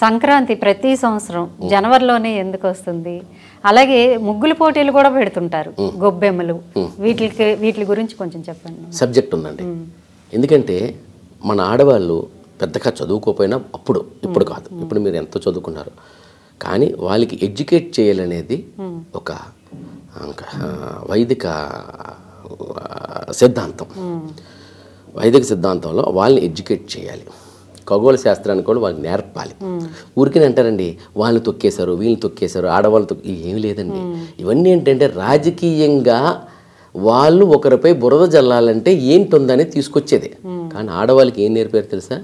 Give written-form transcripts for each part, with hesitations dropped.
సంక్రాంతి ప్రతి సంవత్సరం జనవరిలోనే ఎందుకు వస్తుంది? అలాగే ముగ్గుల పోటీలు కూడా పెడుతుంటారు, గొబ్బెమ్మలు, వీటి గురించి కొంచెం చెప్పండి. సబ్జెక్ట్ ఉందండి. ఎందుకంటే మన ఆడవాళ్ళు పెద్దగా చదువుకోకపోయినా ఇప్పుడు కాదు, ఇప్పుడు మీరు ఎంతో చదువుకున్నారు, కానీ వాళ్ళకి ఎడ్యుకేట్ చేయాలనేది ఒక వైదిక సిద్ధాంతం. వైదిక సిద్ధాంతంలో వాళ్ళని ఎడ్యుకేట్ చేయాలి. ఖగోళ శాస్త్రాన్ని కూడా వాళ్ళకి నేర్పాలి. ఊరికనే అంటారండి వాళ్ళని తొక్కేశారు, వీళ్ళని తొక్కేశారు, ఆడవాళ్ళు ఏమీ లేదండి. ఇవన్నీ ఏంటంటే రాజకీయంగా వాళ్ళు ఒకరిపై బురద జల్లాలంటే ఏంటుందని తీసుకొచ్చేది. కానీ ఆడవాళ్ళకి ఏం నేర్పారు తెలుసా?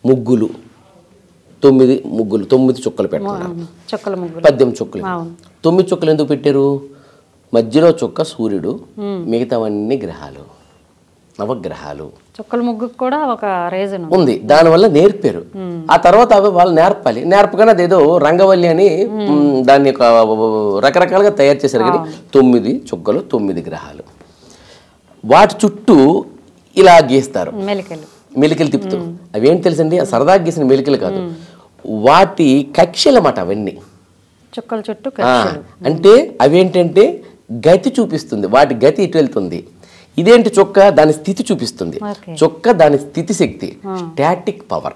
ముగ్గులు, 9 ముగ్గులు, 9 చుక్కలు పెడుతున్నారు, 18 చుక్కలు. 9 చుక్కలు ఎందుకు పెట్టారు? మధ్యలో చుక్క సూర్యుడు, మిగతావన్నీ గ్రహాలు, నవగ్రహాలు. చుక్కల ముగ్గుకు కూడా ఒక రీజన్ ఉంది, దానివల్ల నేర్పారు. ఆ తర్వాత అవి వాళ్ళు నేర్పాలి. నేర్పగానే అదేదో రంగవల్లి అని దాన్ని రకరకాలుగా తయారు చేశారు. కానీ 9 చుక్కలు, 9 గ్రహాలు, వాటి చుట్టూ ఇలా గీస్తారు, మెలికలు తిప్పుతూ. అవేంటి తెలుసండి? సరదాగా గీసిన మెలికలు కాదు, వాటి కక్షలు అన్నమాట అవన్నీ. చుక్కల చుట్టూ అంటే అవేంటంటే గతి చూపిస్తుంది, వాటి గతి ఇటు వెళ్తుంది. ఇదేంటి? చొక్క దాని స్థితి చూపిస్తుంది. చొక్క దాని స్థితి శక్తి, స్టాటిక్ పవర్.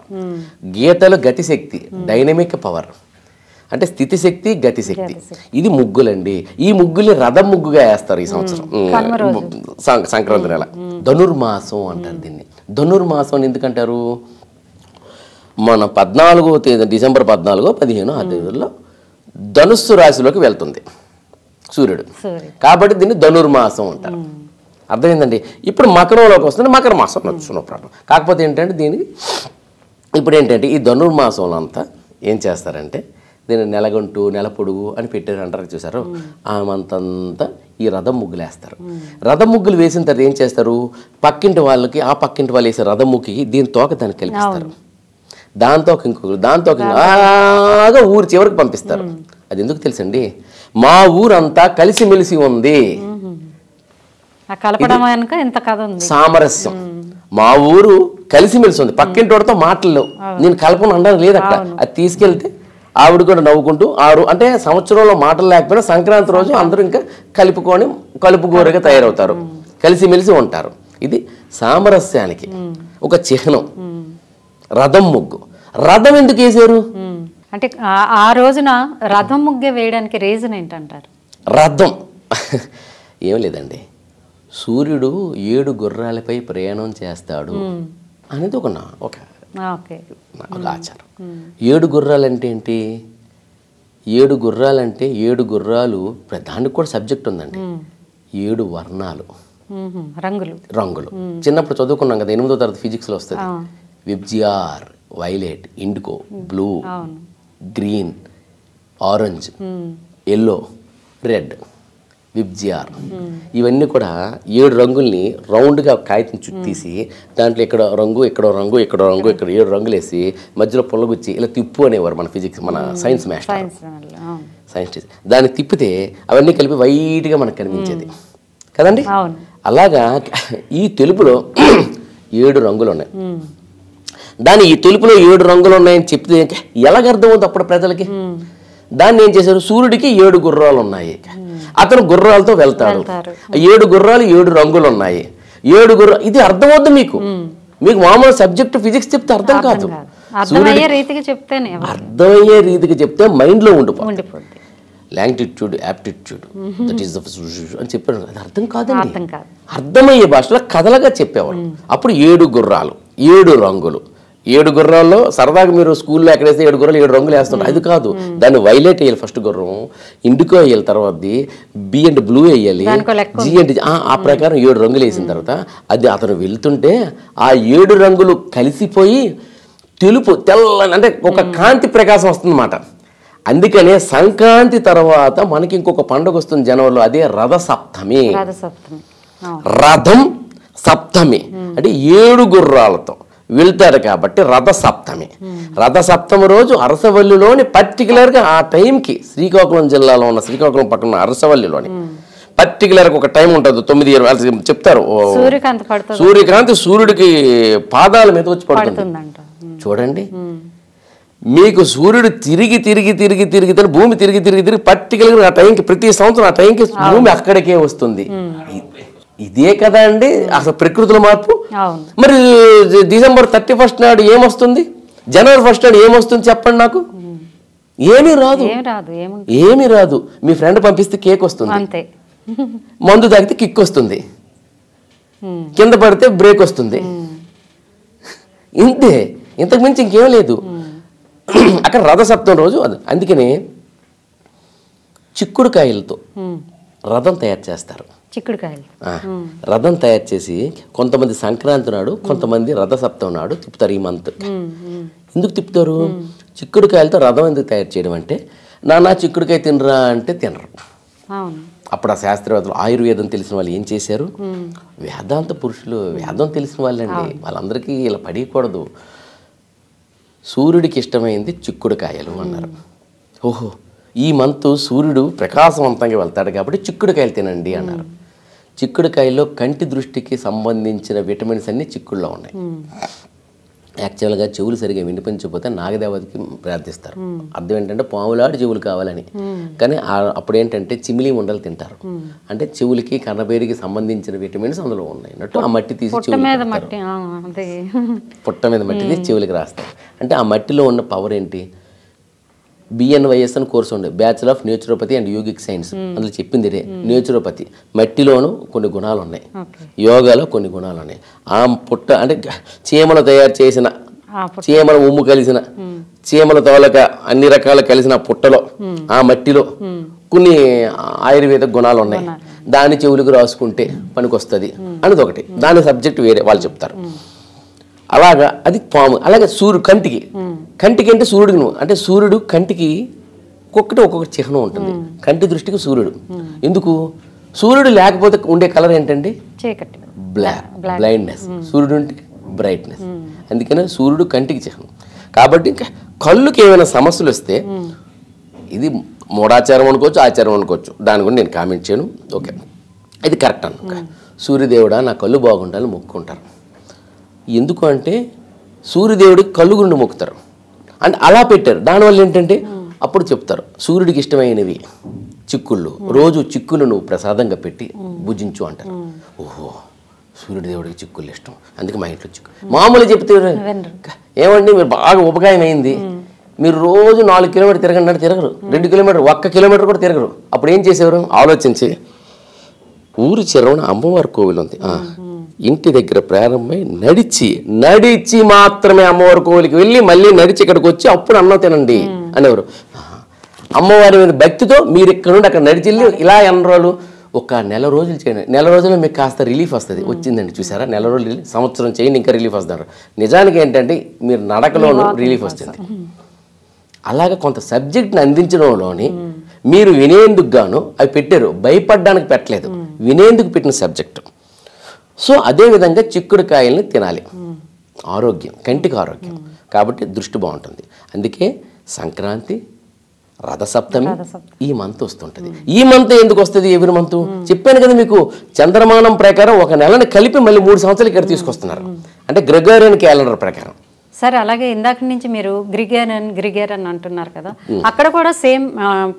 గీతలు గతి శక్తి, డైనమిక్ పవర్. అంటే స్థితి శక్తి, గతి శక్తి. ఇది ముగ్గులండి. ఈ ముగ్గుల్ని రథం ముగ్గుగా వేస్తారు ఈ సంవత్సరం సంక్రాంతి నెల. ధనుర్మాసం అంటారు దీన్ని. ధనుర్మాసం అని ఎందుకంటారు? మన 14వ తేదీ డిసెంబర్ 14, 15 ఆ తేదీల్లో ధనుస్సు రాశిలోకి వెళ్తుంది సూర్యుడు, కాబట్టి దీన్ని ధనుర్మాసం అంటారు. అర్థమైందండి? ఇప్పుడు మకరంలోకి వస్తుంది, మకర మాసం నచ్చున్న ప్రాబ్లం. కాకపోతే ఏంటంటే దీనికి ఇప్పుడు ఏంటంటే ఈ ధనుర్మాసంలో అంతా ఏం చేస్తారంటే దీన్ని నెలగంటు, నెల పొడుగు అని పెట్టారు అంటారు, చూసారు? ఆ మంతంతా ఈ రథం ముగ్గులు వేస్తారు. రథం ముగ్గులు వేసిన తర్వాత ఏం చేస్తారు? పక్కింటి వాళ్ళకి, ఆ పక్కింటి వాళ్ళు వేసే రథం ముగ్గుకి దీని తోక దాన్ని కల్పిస్తారు. దాంతో ఇంకొకరు, దాంతో అలాగా ఊరు చివరికి పంపిస్తారు. అది ఎందుకు తెలుసండి? మా ఊరంతా కలిసిమెలిసి ఉంది, సామరస్యం. మా ఊరు కలిసిమెలిసి ఉంది, పక్కింటోడితో మాటలు నేను కలపను అనడానికి లేదు అక్కడ. అది తీసుకెళ్తే ఆవిడ కూడా నవ్వుకుంటూ అంటే సంవత్సరంలో మాటలు లేకపోయినా సంక్రాంతి రోజు అందరూ ఇంకా కలుపుకొని కలుపుగోరగా తయారవుతారు, కలిసిమెలిసి ఉంటారు. ఇది సామరస్యానికి ఒక చిహ్నం రథం ముగ్గు. రథం ఎందుకు వేసారు అంటే ఆ రోజున రథం ముగ్గే వేయడానికి రీజన్ ఏంటంటారు? రథం ఏం లేదండి, సూర్యుడు 7 గుర్రాలపై ప్రయాణం చేస్తాడు అనేది ఒక ఆచారం. 7 గుర్రాలంటే ఏంటి? 7 గుర్రాలంటే 7 గుర్రాలు, దానికి కూడా సబ్జెక్ట్ ఉందండి. 7 వర్ణాలు, రంగులు. చిన్నప్పుడు చదువుకున్నాం కదా, 8వ తరగతి ఫిజిక్స్లో వస్తుంది. VIBGYOR, violet, IndiGo, blue, green, orange, yellow, red, VIBGYOR. ఇవన్నీ కూడా 7 రంగుల్ని రౌండ్గా కాగితం చుట్టేసి దాంట్లో ఇక్కడ రంగు, ఇక్కడ రంగు, ఇక్కడ రంగు, ఇక్కడ 7 రంగులు వేసి మధ్యలో పొల్లగుచ్చి ఇలా తిప్పు అనేవారు మన ఫిజిక్స్, మన సైన్స్ మాస్టర్, సైన్స్ టీచర్. దాన్ని తిప్పితే అవన్నీ కలిపి వైట్గా మనకు కనిపించేది కదండి. అలాగా ఈ తెలుపులో 7 రంగులు ఉన్నాయి. దాన్ని ఈ తెలుపులో 7 రంగులు ఉన్నాయని చెప్తే ఎలాగ అర్థం అవుతుంది అప్పుడు ప్రజలకి? దాన్ని ఏం చేశారు? సూర్యుడికి 7 గుర్రాలు ఉన్నాయి, అతను గుర్రాలతో వెళ్తాడు. 7 గుర్రాలు, 7 రంగులు ఉన్నాయి, 7 గుర్రాలు. ఇది అర్థమవుతుంది మీకు. మామూలు సబ్జెక్ట్ ఫిజిక్స్ చెప్తే అర్థం కాదు, అర్థమయ్యే రీతికి చెప్తే మైండ్లో ఉండిపోతుంది. లాంగిట్యూడ్, యాప్టిట్యూడ్, దట్ ఈస్ అని చెప్పారు. అది అర్థం కాదండి, అర్థమయ్యే భాషలో కథలుగా చెప్పేవారు. అప్పుడు 7 గుర్రాలు, 7 రంగులు. 7 గుర్రాల్లో సరదాగా మీరు స్కూల్లో ఎక్కడేస్తే 7 గుర్రాలు 7 రంగులు వేస్తుంటారు. అది కాదు, దాన్ని వైలెట్ వేయాలి ఫస్ట్ గుర్రం, ఇండిగో వేయాలి, తర్వాత బి అండ్ బ్లూ వేయాలి, జి అండ్ ఆ ప్రకారం 7 రంగులు వేసిన తర్వాత అది అతను వెళ్తుంటే ఆ 7 రంగులు కలిసిపోయి తెలుపు, తెల్లని అంటే ఒక కాంతి ప్రకాశం వస్తుందన్నమాట. అందుకనే సంక్రాంతి తర్వాత మనకి ఇంకొక పండుగ వస్తుంది జనవరిలో, అదే రథ సప్తమి. రథం సప్తమి అంటే 7 గుర్రాలతో వెళ్తారు కాబట్టి రథ సప్తమి. రథ సప్తమి రోజు అరసవల్లిలోని పర్టికులర్గా ఆ టైంకి శ్రీకాకుళం జిల్లాలో ఉన్న, శ్రీకాకుళం పక్కన అరసవల్లిలోని పర్టికులర్గా ఒక టైం ఉంటుంది, 9 చెప్తారు. సూర్యకాంతి సూర్యుడికి పాదాల మీద వచ్చి పడుతుంది చూడండి. మీకు సూర్యుడు తిరిగి భూమి తిరిగి పర్టికులర్గా ఆ టైంకి ప్రతి సంవత్సరం ఆ టైంకి భూమి అక్కడికే వస్తుంది. ఇదే కదా అండి అసలు ప్రకృతిలో మార్పు. మరి డిసెంబర్ 31 నాడు ఏమొస్తుంది, జనవరి 1 నాడు ఏమొస్తుంది చెప్పండి నాకు. ఏమీ రాదు. మీ ఫ్రెండ్ పంపిస్తే కేక్ వస్తుంది, మందు తాగితే కిక్ వస్తుంది, కింద పడితే బ్రేక్ వస్తుంది, ఇంతే, ఇంతకు మించి ఇంకేం లేదు. అక్కడ రథసప్తం రోజు అందుకనే చిక్కుడుకాయలతో రథం తయారు చేస్తారు. రథం తయారు చేసి కొంతమంది సంక్రాంతి నాడు, కొంతమంది రథసప్తం నాడు తిప్పుతారు. ఈ మంత్ ఎందుకు తిప్పుతారు? చిక్కుడుకాయలతో రథం ఎందుకు తయారు చేయడం అంటే, నానా చిక్కుడుకాయ తినరా అంటే తినరు. అప్పుడు ఆ శాస్త్రవేత్తలు, ఆయుర్వేదం తెలిసిన వాళ్ళు ఏం చేశారు, వేదాంత పురుషులు, వేదం తెలిసిన వాళ్ళండి, వాళ్ళందరికీ ఇలా పడకూడదు. సూర్యుడికి ఇష్టమైంది చిక్కుడుకాయలు అన్నారు. ఓహో, ఈ మంత్ సూర్యుడు ప్రకాశవంతంగా వెళ్తాడు కాబట్టి చిక్కుడుకాయలు తినండి అన్నారు. చిక్కుడుకాయలో కంటి దృష్టికి సంబంధించిన విటమిన్స్ అన్నీ చిక్కుడులో ఉన్నాయి. యాక్చువల్గా చెవులు సరిగా వినిపించకపోతే నాగదేవతకి ప్రార్థిస్తారు. అర్థం ఏంటంటే పాములాడి చెవులు కావాలని. కానీ అప్పుడు ఏంటంటే చిమిలి ఉండలు తింటారు, అంటే చెవులకి కన్నబేరికి సంబంధించిన విటమిన్స్ అందులో ఉన్నాయి అన్నట్టు ఆ మట్టి తీసి పుట్ట మీద మట్టి తీసి చెవులకి రాస్తారు. అంటే ఆ మట్టిలో ఉన్న పవర్ ఏంటి? BNYS అని కోర్సు ఉండే, bachelor of naturopathy and yogic science. అందులో చెప్పింది ఇదే, నేచురోపతి. మట్టిలోనూ కొన్ని గుణాలు ఉన్నాయి, యోగాలో కొన్ని గుణాలు ఉన్నాయి. ఆ పుట్ట అంటే చీమలు తయారు చేసిన, చీమల ఉమ్ము కలిసిన, చీమల తోలక అన్ని రకాలు కలిసిన పుట్టలో, ఆ మట్టిలో కొన్ని ఆయుర్వేద గుణాలు ఉన్నాయి. దాన్ని చెవులకు రాసుకుంటే పనికొస్తుంది అనేది ఒకటి. దాని సబ్జెక్ట్ వేరే వాళ్ళు చెప్తారు. అలాగా అది పాము. అలాగే సూర్యుడు కంటికి అంటే సూర్యుడు అంటే సూర్యుడు కంటికి ఒక్కొక్క చిహ్నం ఉంటుంది. కంటి దృష్టికి సూర్యుడు ఎందుకు? సూర్యుడు లేకపోతే ఉండే కలర్ ఏంటండి? బ్లైండ్నెస్. సూర్యుడు అంటే బ్రైట్నెస్. అందుకనే సూర్యుడు కంటికి చిహ్నం. కాబట్టి ఇంకా కళ్ళుకి ఏమైనా సమస్యలు వస్తే, ఇది మూఢాచారం అనుకోవచ్చు, ఆచారం అనుకోవచ్చు, దాని గురించి నేను కామెంట్ చేయను. ఓకే, ఇది కరెక్ట్ అన్న. సూర్యదేవుడా నా కళ్ళు బాగుండాలని మొక్కుకుంటారు. ఎందుకు అంటే సూర్యదేవుడికి కళ్ళు గుండి మొక్కుతారు అంటే అలా పెట్టారు. దానివల్ల ఏంటంటే అప్పుడు చెప్తారు సూర్యుడికి ఇష్టమైనవి చిక్కుళ్ళు, రోజు చిక్కులు నువ్వు ప్రసాదంగా పెట్టి భుజించు అంటారు. ఓహో, సూర్యదేవుడికి చిక్కుళ్ళు ఇష్టం, అందుకే మా ఇంట్లో చిక్కు. మామూలు చెప్తే ఏమండి మీరు బాగా ఉపకాయం అయింది, మీరు రోజు 4 కిలోమీటర్ తిరగండి అంటే తిరగరు, 2 కిలోమీటర్, 1 కిలోమీటర్ కూడా తిరగరు. అప్పుడు ఏం చేసేవారు ఆలోచించి, ఊరి చిరవన అమ్మవారి కోవిలు ఉంది, ఇంటి దగ్గర ప్రారంభమై నడిచి మాత్రమే అమ్మవారి కోవిలికి వెళ్ళి మళ్ళీ నడిచి ఇక్కడికి వచ్చి అప్పుడు అన్నం తినండి అనేవారు. అమ్మవారి మీద భక్తితో మీరు ఇక్కడ నుండి అక్కడ నడిచి వెళ్ళి ఇలా ఎన్ని రోజులు, ఒక నెల రోజులు చేయండి, నెల రోజుల్లో మీకు కాస్త రిలీఫ్ వస్తుంది. వచ్చిందండి చూసారా, నెల రోజులు, సంవత్సరం చేయండి ఇంకా రిలీఫ్ వస్తున్నారు. నిజానికి ఏంటంటే మీరు నడకలోనూ రిలీఫ్ వస్తుంది. అలాగే కొంత సబ్జెక్ట్ని అందించడంలోని మీరు వినేందుకు గాను అవి పెట్టారు, భయపడడానికి పెట్టలేదు, వినేందుకు పెట్టిన సబ్జెక్టు. సో అదేవిధంగా చిక్కుడుకాయల్ని తినాలి, ఆరోగ్యం, కంటికి ఆరోగ్యం, కాబట్టి దృష్టి బాగుంటుంది. అందుకే సంక్రాంతి, రథసప్తమి ఈ మంత్ వస్తుంటుంది. ఈ మంత్ ఎందుకు వస్తుంది? ఎవ్రీ మంత్ చెప్పాను కదా మీకు, చంద్రమానం ప్రకారం ఒక నెలని కలిపి మళ్ళీ 3 సంవత్సరాలు ఇక్కడ తీసుకొస్తున్నారు, అంటే గ్రెగోరియన్ క్యాలెండర్ ప్రకారం. సరే, అలాగే ఇందాక నుంచి మీరు గ్రిగేరియన్ అంటున్నారు కదా, అక్కడ కూడా సేమ్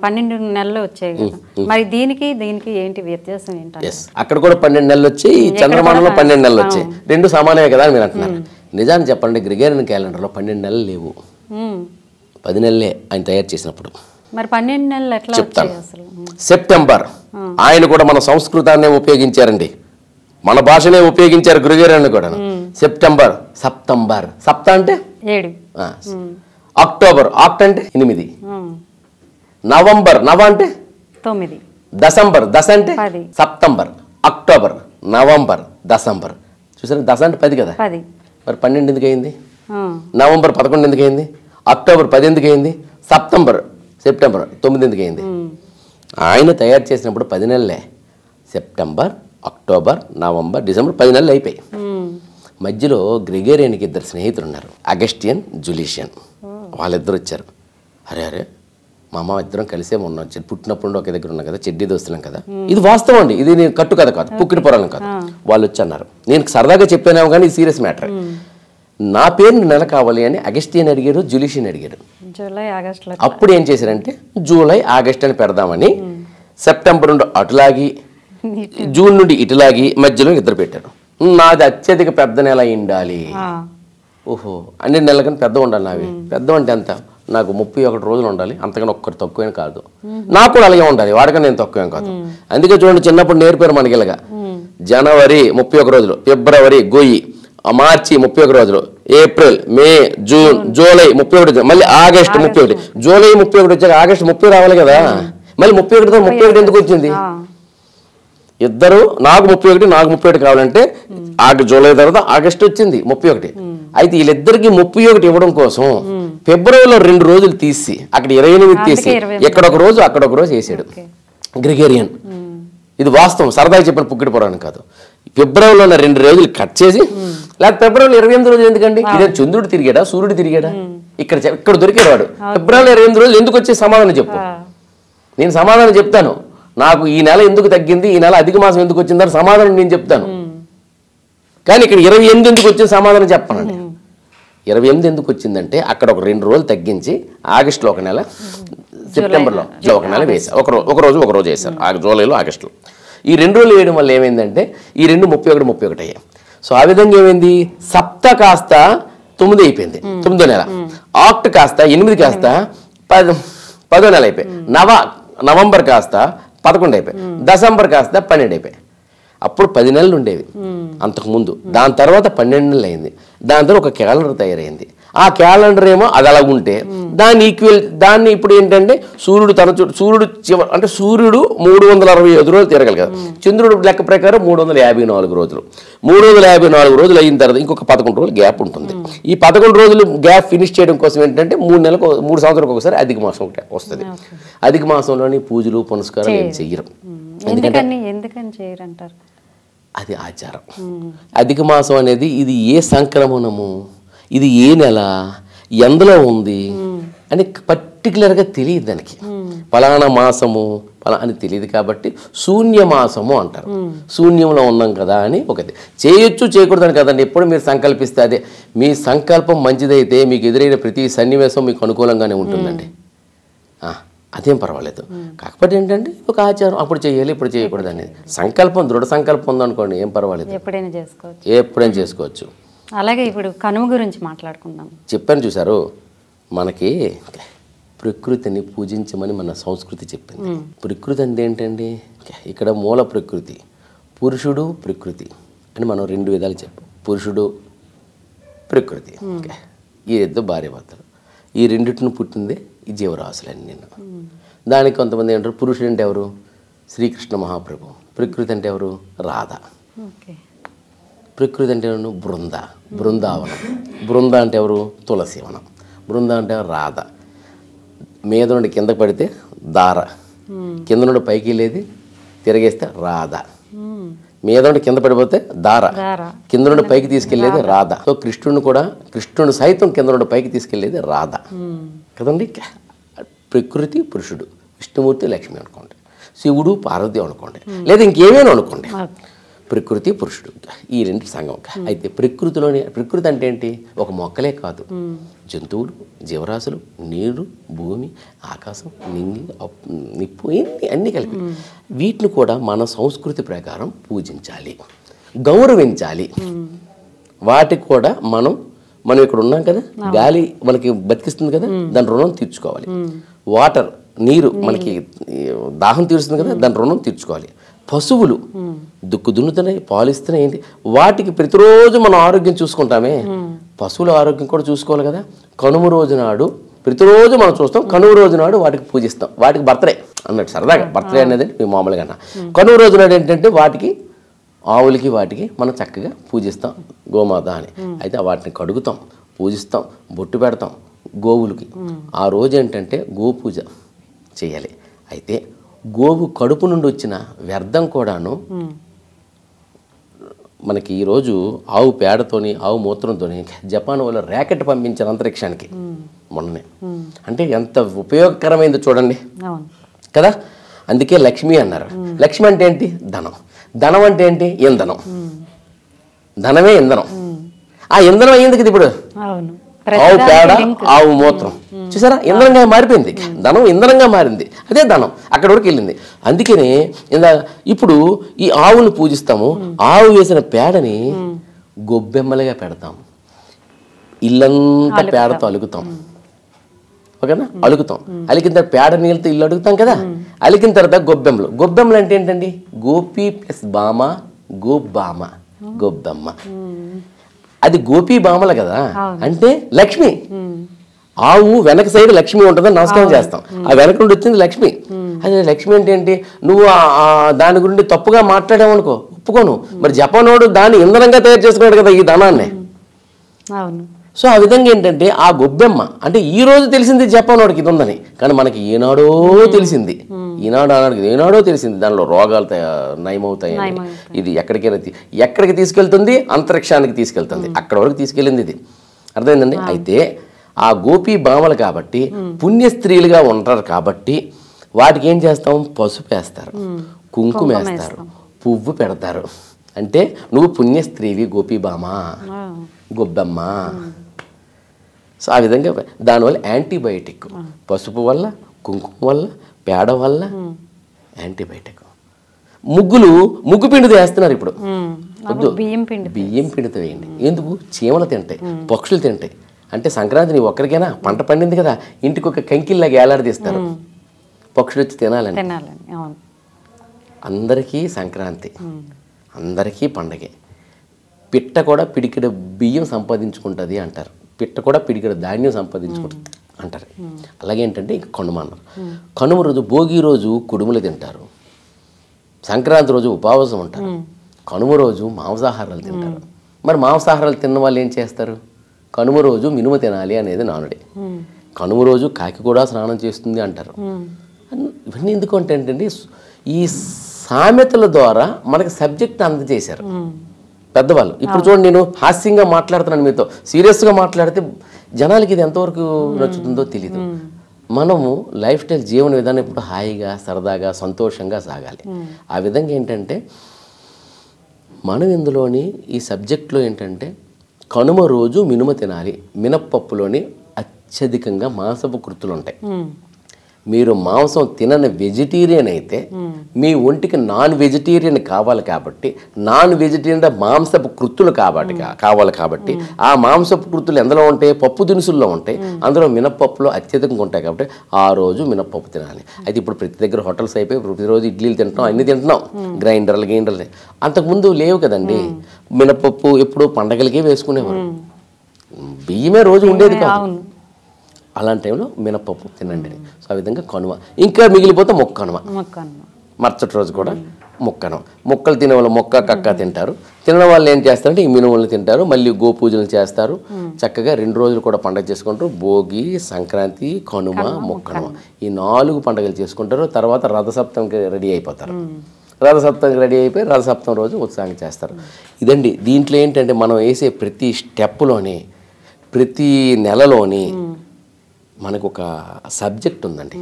12 నెలలు వచ్చాయి కదా, మరి దీనికి ఏంటి వ్యత్యాసం ఏంటి? అక్కడ కూడా 12 నెలలు వచ్చాయి, చంద్రమానంలో 12 నెలలు వచ్చాయి, రెండు సమానమే కదా అని మీరు అంటున్నారు. నిజాన్ని చెప్పండి, గ్రిగేరియన్ క్యాలెండర్లో 12 నెలలు లేవు, 10 నెలలే ఆయన తయారు చేసినప్పుడు. మరి 12 నెలలు ఎట్లా చెప్తాను. సెప్టెంబర్, ఆయన కూడా మన సంస్కృతాన్ని ఉపయోగించారండి, మన భాషనే ఉపయోగించారు గ్రిగోరియన్ కూడా. సెప్టెంబర్, సప్తంబర్, సప్త అంటే 7, అక్టోబర్, ఆక్ట్ అంటే 8, నవంబర్, నవ అంటే 9, దశంబర్, దశ అంటే 10, సప్తంబర్, అక్టోబర్, నవంబర్, దశంబర్. చూసారా, దశ అంటే 10 కదా, మరి 12 ఎందుకు అయింది? నవంబర్ 11 ఎందుకు అయింది? అక్టోబర్ 10 ఎందుకు అయింది? సెప్టెంబర్ 9 ఎందుకు అయింది? ఆయన తయారు చేసినప్పుడు 10 నెలలే, సెప్టెంబర్, అక్టోబర్, నవంబర్, డిసెంబర్, 10 నెలలు అయిపోయి. మధ్యలో గ్రిగోరియన్కి 2 స్నేహితులు ఉన్నారు, అగస్టియన్, జులీషియన్. వాళ్ళిద్దరు వచ్చారు. అరే మా అమ్మ ఇద్దరం కలిసే ఉన్నాం, పుట్టినప్పుడు ఒకే దగ్గర ఉన్నాం కదా, చెడ్డీ దోస్తున్నాం కదా. ఇది వాస్తవం అండి, ఇది నేను కట్టు కథ కాదు, పుక్కిడి పొరాలం కాదు. వాళ్ళు వచ్చి అన్నారు, నేను సరదాగా చెప్పానేమో కానీ ఇది సీరియస్ మ్యాటర్. నా పేరుని నెల కావాలి అని అగస్టియన్ అడిగారు, జులిషియన్ అడిగారు. జూలై ఆగస్టులో అప్పుడు ఏం చేశారంటే జూలై ఆగస్ట్ అని పెడదామని సెప్టెంబర్ నుండి అటులాగి జూన్ నుండి ఇటులాగి మధ్యలో ఇద్దరు పెట్టారు. నాది అత్యధిక పెద్ద నెల ఉండాలి. ఓహో, అన్ని నెలల కన్నా పెద్ద ఉండాలి. నావి పెద్ద అంటే ఎంత, నాకు 31 రోజులు ఉండాలి, అంతకన్నా ఒక్కటి తక్కువేం కాదు. నాకు కూడా అలాగే ఉండాలి, వాడికన్నా నేను తక్కువేం కాదు. అందుకే చూడండి, చిన్నప్పుడు నేర్పారు మనకి ఇలాగా, జనవరి 31 రోజులు, ఫిబ్రవరి గొయ్యి, మార్చి 31 రోజులు, ఏప్రిల్, మే, జూన్, జూలై 31, మళ్ళీ ఆగస్ట్ 31. జూలై 31 వచ్చాక ఆగస్ట్ 30 రావాలి కదా, మళ్ళీ 31 ఎందుకు వచ్చింది? ఇద్దరు నాకు 31 కావాలంటే జూలై తర్వాత ఆగస్ట్ వచ్చింది 31. అయితే వీళ్ళిద్దరికి 31 ఇవ్వడం కోసం ఫిబ్రవరిలో 2 రోజులు తీసి అక్కడ 28 తీసి ఎక్కడొక రోజు అక్కడొక రోజు వేసాడు. గ్రిగేరియన్. ఇది వాస్తవం, సరదాగా చెప్పిన పుక్కిడి పురాణం కాదు. ఫిబ్రవరిలో 2 రోజులు కట్ చేసి, లేకపోతే ఫిబ్రవరిలో 28 రోజులు ఎందుకండి? ఇదే చంద్రుడు తిరిగాడా, సూర్యుడు తిరిగాడా? ఇక్కడ దొరికాడు వాడు. ఫిబ్రవరిలో 28 రోజులు ఎందుకు వచ్చే సమాధానం చెప్పు. నేను సమాధానం చెప్తాను. నాకు ఈ నెల ఎందుకు తగ్గింది, ఈ నెల అధిక మాసం ఎందుకు వచ్చిందని సమాధానం నేను చెప్తాను. కానీ ఇక్కడ 28 ఎందుకు వచ్చిన సమాధానం చెప్పనండి. 28 ఎందుకు వచ్చిందంటే అక్కడ ఒక 2 రోజులు తగ్గించి ఆగస్టులో ఒక నెల, సెప్టెంబర్లో ఒక నెల వేశారు. ఒక రోజు వేశారు జూలైలో, ఆగస్టులో. ఈ 2 రోజులు వేయడం వల్ల ఏమైందంటే ఈ 2 31 అయ్యాయి. సో ఆ విధంగా ఏమైంది, సప్త కాస్త 9 అయిపోయింది, 9వ నెల. ఆక్ట్ కాస్త 8 కాస్త 10వ నెల అయిపోయి, నవంబర్ కాస్త 11 అయిపోయి, డిసెంబర్ కాస్త 12 అయిపోయి. అప్పుడు 10 నెలలు ఉండేవి అంతకుముందు. దాని తర్వాత 12 నెలలు అయింది. దాని తర్వాత ఒక క్యాలెండర్ తయారైంది. ఆ క్యాలెండర్ ఏమో అది అలా ఉంటే దాన్ని ఇప్పుడు ఏంటంటే సూర్యుడు అంటే సూర్యుడు 365 రోజులు తిరగాలి కదా. చంద్రుడు లెక్క ప్రకారం 354 రోజులు. 354 రోజులు అయిన తర్వాత ఇంకొక 11 రోజులు గ్యాప్ ఉంటుంది. ఈ 11 రోజులు గ్యాప్ ఫినిష్ చేయడం కోసం ఏంటంటే 3 సంవత్సరాలకు ఒకసారి అధిక మాసం వస్తుంది. అధిక మాసంలోని పూజలు పునస్కారాలు ఏం చెయ్యరు. ఎందుకని చేయరంటారు? అది ఆచారం. అధిక మాసం అనేది ఇది ఏ సంక్రమణము, ఇది ఏ నెల, ఎందులో ఉంది అని పర్టికులర్గా తెలియదు. దానికి ఫలానా మాసము అని తెలియదు కాబట్టి శూన్యమాసము అంటారు. శూన్యంలో ఉన్నాం కదా అని ఒకటి. చేయొచ్చు చేయకూడదని కదండి. ఎప్పుడు మీరు సంకల్పిస్తే అదే మీ సంకల్పం మంచిదైతే మీకు ఎదురైన ప్రతి సన్నివేశం మీకు అనుకూలంగానే ఉంటుందండి. అదేం పర్వాలేదు. కాకపోతే ఏంటంటే ఒక ఆచారం, అప్పుడు చేయాలి ఇప్పుడు చేయకూడదు అనేది. సంకల్పం, దృఢ సంకల్పం ఉందనుకోండి ఏం పర్వాలేదు, ఎప్పుడైనా చేసుకోవచ్చు. అలాగే ఇప్పుడు కనుమ గురించి మాట్లాడుకుందాం. చెప్పాను చూసారు, మనకి ప్రకృతిని పూజించమని మన సంస్కృతి చెప్పింది. ప్రకృతి అంటే ఏంటండి, ఇక్కడ మూల ప్రకృతి, పురుషుడు ప్రకృతి అని మనం 2 విధాలు చెప్పాం. పురుషుడు ప్రకృతి, ఈ ఇద్దరు భార్యాభర్తలు. ఈ రెండింటిని పుట్టిందే ఈ జీవరాశులన్నీ. దానికి కొంతమంది అంటారు పురుషుడు అంటే ఎవరు, శ్రీకృష్ణ మహాప్రభు. ప్రకృతి అంటే ఎవరు, రాధ. ప్రకృతి అంటే ఎవరు, బృందావనం. బృంద అంటే ఎవరు, తులసివనం. బృంద అంటే రాధ. మీద నుండి కింద పడితే దార, కింద నుండి పైకి వెళ్ళేది తిరగేస్తే రాధ. మీద నుండి కింద పడిపోతే దార, కింద నుండి పైకి తీసుకెళ్లేది రాధ. సో కృష్ణుడు సైతం కింద నుండి పైకి తీసుకెళ్లేది రాధ కదండి. ప్రకృతి పురుషుడు, విష్ణుమూర్తి లక్ష్మి అనుకోండి, శివుడు పార్వతి అనుకోండి, లేదా ఇంకేమైనా అనుకోండి. ప్రకృతి పురుషుడు ఈ 2 సంఘం. అయితే ప్రకృతి అంటే ఏంటి, ఒక మొక్కలే కాదు, జంతువులు, జీవరాశులు, నీరు, భూమి, ఆకాశం, నిప్పు, అన్నీ కలిపి వీటిని కూడా మన సంస్కృతి ప్రకారం పూజించాలి, గౌరవించాలి. వాటికి కూడా మనం ఇక్కడ ఉన్నాం కదా, గాలి మనకి బతికిస్తుంది కదా, దాని రుణం తీర్చుకోవాలి. వాటర్, నీరు మనకి దాహం తీరుస్తుంది కదా, దాని రుణం తీర్చుకోవాలి. పశువులు దున్నుతున్నాయి, పాలిస్తున్నాయి, ఏంటి వాటికి ప్రతిరోజు మనం ఆరోగ్యం చూసుకుంటామే, పశువుల ఆరోగ్యం కూడా చూసుకోవాలి కదా. కనుమ రోజు నాడు ప్రతిరోజు మనం చూస్తాం, కనుమ రోజు నాడు వాటికి పూజిస్తాం. వాటికి బర్త్డే అన్నట్టు సరదాగా, బర్త్డే అనేది మేము మామూలుగా అన్నా. కనుమ రోజు నాడు ఏంటంటే వాటికి, ఆవులకి, వాటికి మనం చక్కగా పూజిస్తాం, గోమాత అని. అయితే వాటిని కడుగుతాం, పూజిస్తాం, బొట్టు పెడతాం గోవులకి. ఆ రోజు ఏంటంటే గోపూజ చేయాలి. అయితే గోవు కడుపు నుండి వచ్చిన వ్యర్థం కూడాను మనకి ఈరోజు ఆవు పేడతోని, ఆవు మూత్రంతోని జపాన్ వాళ్ళు ర్యాకెట్ పంపించారు అంతరిక్షానికి మొన్ననే. అంటే ఎంత ఉపయోగకరమైందో చూడండి కదా. అందుకే లక్ష్మి అన్నారు. లక్ష్మి అంటే ఏంటి, ధనం. ధనం అంటే ఏంటి, ఇంధనం. ధనమే ఇంధనం. ఆ ఇంధనం అయ్యింది కదా ఇప్పుడు. అవును, ఆవు పేడ, ఆవు మూత్రం చూసారా, ఇంధనంగా మారిపోయింది. ధనం ఇంధనంగా మారింది, అదే ధనం అక్కడ వరకు వెళ్ళింది. అందుకనే ఇప్పుడు ఈ ఆవుని పూజిస్తాము, ఆవు వేసిన పేడని గొబ్బెమ్మలుగా పెడతాం, ఇల్లంతా పేడతో అలుగుతాం. ఓకేనా, అలుగుతాం. అలికిన తర్వాత పేడ నీళ్ళతో ఇల్లు అడుగుతాం కదా. అలికిన తర్వాత గొబ్బెమ్మలు. గొబ్బెమ్మలు అంటే ఏంటండి? గోపి ప్లస్ బామ, గోబామ, గొబ్బెమ్మ. అది గోపీ బామల కదా, అంటే లక్ష్మి. ఆవు వెనక సైడ్ లక్ష్మి ఉంటుందని నమస్కారం చేస్తాం, ఆ వెనక నుండి వచ్చింది లక్ష్మి. అదే లక్ష్మి అంటే ఏంటి? నువ్వు దాని గురించి తప్పుగా మాట్లాడావు అనుకో, ఒప్పుకోను. మరి జపానోడు దాన్ని ఇంధనంగా తయారు చేసుకున్నాడు కదా ఈ ధనాన్ని. సో ఆ విధంగా ఏంటంటే ఆ గొబ్బెమ్మ అంటే ఈ రోజు తెలిసింది జపానోడికి ఇది ఉందని, కానీ మనకి ఏనాడో తెలిసింది. ఏనాడో తెలిసింది దానిలో రోగాలు నయమవుతాయి. ఇది ఎక్కడికి తీసుకెళ్తుంది? అంతరిక్షానికి తీసుకెళ్తుంది. అక్కడ వరకు తీసుకెళ్ళింది ఇది. అర్థమైందండి? అయితే ఆ గోపీ బామలు కాబట్టి పుణ్య స్త్రీలుగా ఉంటారు కాబట్టి వాటికి ఏం చేస్తాం? పసుపు వేస్తారు, కుంకుమ వేస్తారు, పువ్వు పెడతారు. అంటే నువ్వు పుణ్య స్త్రీవి గోపీ బామ, గొబ్బెమ్మ. సో ఆ విధంగా దానివల్ల యాంటీబయాటిక్, పసుపు వల్ల, కుంకుమ వల్ల, పేడ వల్ల యాంటీబయాటిక్. ముగ్గు పిండితో వేస్తున్నారు ఇప్పుడు. బియ్యం పిండితో వేయండి. ఎందుకు? చీమలు తింటాయి, పక్షులు తింటాయి. అంటే సంక్రాంతి నీ ఒక్కరికైనా పంట పండింది కదా, ఇంటికి ఒక కంకిల్లాగా ఏలాడదీస్తారు, పక్షులు వచ్చి తినాలని. అందరికీ సంక్రాంతి, అందరికీ పండగే. పిట్ట కూడా పిడికిడ బియ్యం సంపాదించుకుంటుంది అంటారు, పిట్ట కూడా పిడికిడ ధాన్యం సంపాదించుకుంటుంది అంటారు. అలాగే ఏంటంటే ఇంక కనుమ అన్నారు. కనుమ రోజు, భోగి రోజు కుడుములు తింటారు, సంక్రాంతి రోజు ఉపవాసం ఉంటారు, కనుమ రోజు మాంసాహారాలు తింటారు. మరి మాంసాహారాలు తిన్న వాళ్ళు ఏం చేస్తారు? కనుమ రోజు మినుము తినాలి అనేది నానుడే. కనుమ రోజు కాకి కూడా స్నానం చేస్తుంది అంటారు. ఇవన్నీ ఎందుకు అంటే ఏంటంటే ఈ సామెతల ద్వారా మనకి సబ్జెక్ట్ అందజేశారు పెద్దవాళ్ళు. ఇప్పుడు చూడండి, నేను హాస్యంగా మాట్లాడుతున్నాను మీతో, సీరియస్గా మాట్లాడితే జనాలకి ఇది ఎంతవరకు నచ్చుతుందో తెలీదు. మనము లైఫ్ స్టైల్, జీవన విధానం ఇప్పుడు హాయిగా, సరదాగా, సంతోషంగా సాగాలి. ఆ విధంగా ఏంటంటే మనం ఇందులోని ఈ సబ్జెక్ట్లో ఏంటంటే కనుమ రోజు మినుము తినాలి. మినప్పప్పులోని అత్యధికంగా మాంసపు కృతులు ఉంటాయి. మీరు మాంసం తినని వెజిటేరియన్ అయితే మీ ఒంటికి నాన్ వెజిటేరియన్ కావాలి కాబట్టి, నాన్ వెజిటేరియన్ మాంసపు కృతులు కావాలి కాబట్టి ఆ మాంసపు కృతులు ఎందులో ఉంటాయి? పప్పు దినుసుల్లో ఉంటాయి. అందులో మినప్పప్పులో అత్యధికంగా ఉంటాయి కాబట్టి ఆ రోజు మినప్పప్పు తినాలి. అయితే ఇప్పుడు ప్రతి దగ్గర హోటల్స్ అయిపోయి ప్రతిరోజు ఇడ్లీలు తింటున్నాం, అన్ని తింటున్నాం, గ్రైండర్లు. అంతకుముందు లేవు కదండి. మినప్పప్పు ఎప్పుడు పండగలకే వేసుకునేవారు, బియ్యమే రోజు ఉండేది కాదు. అలాంటి టైంలో మినప్పప్పు తినండి. సో ఆ విధంగా కనుమ. ఇంకా మిగిలిపోతే మొక్కనుమ, మరుసటి రోజు కూడా మొక్కనుమ. మొక్కలు తినే వాళ్ళు మొక్క కక్క తింటారు. తినడం వాళ్ళు ఏం చేస్తారంటే ఈ మినుములను తింటారు, మళ్ళీ గోపూజలు చేస్తారు. చక్కగా 2 రోజులు కూడా పండుగ చేసుకుంటారు. భోగి, సంక్రాంతి, కనుమ, మొక్కనుమ, ఈ 4 పండుగలు చేసుకుంటారు. తర్వాత రథసప్తమికి రెడీ అయిపోతారు. రథసప్తమికి రెడీ అయిపోయి రథసప్తమి రోజు ఉత్సాహంగా చేస్తారు. ఇదండి. దీంట్లో ఏంటంటే మనం వేసే ప్రతి స్టెప్లోని, ప్రతి నెలలోని మనకు ఒక సబ్జెక్ట్ ఉందండి.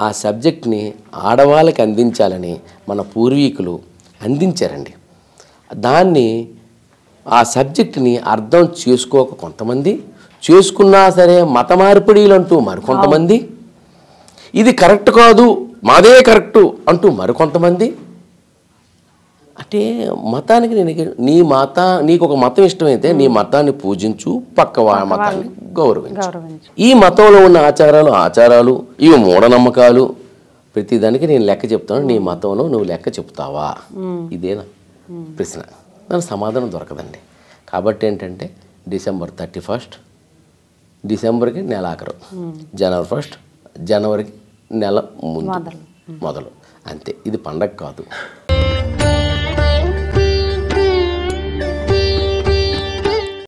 ఆ సబ్జెక్ట్ని ఆడవాళ్ళకి అందించాలని మన పూర్వీకులు అందించారండి. దాన్ని, ఆ సబ్జెక్ట్ని అర్థం చేసుకోక కొంతమంది, చేసుకున్నా సరే మత మార్పిడీలు అంటూ మరికొంతమంది, ఇది కరెక్ట్ కాదు మాదే కరెక్టు అంటూ మరికొంతమంది. అంటే మతానికి నీకు ఒక మతం ఇష్టమైతే నీ మతాన్ని పూజించు, పక్క మతాన్ని గౌరవించు. ఈ మతంలో ఉన్న ఆచారాలు ఇవి మూఢనమ్మకాలు, ప్రతిదానికి నేను లెక్క చెప్తాను. నీ మతంలో నువ్వు లెక్క చెప్తావా? ఇదేనా ప్రశ్న. దానికి సమాధానం దొరకదండి. కాబట్టి ఏంటంటే డిసెంబర్ 31 డిసెంబర్కి నెల ఆఖరు, జనవరి 1 జనవరికి నెల ముందు మొదలు, అంతే. ఇది పండగ కాదు.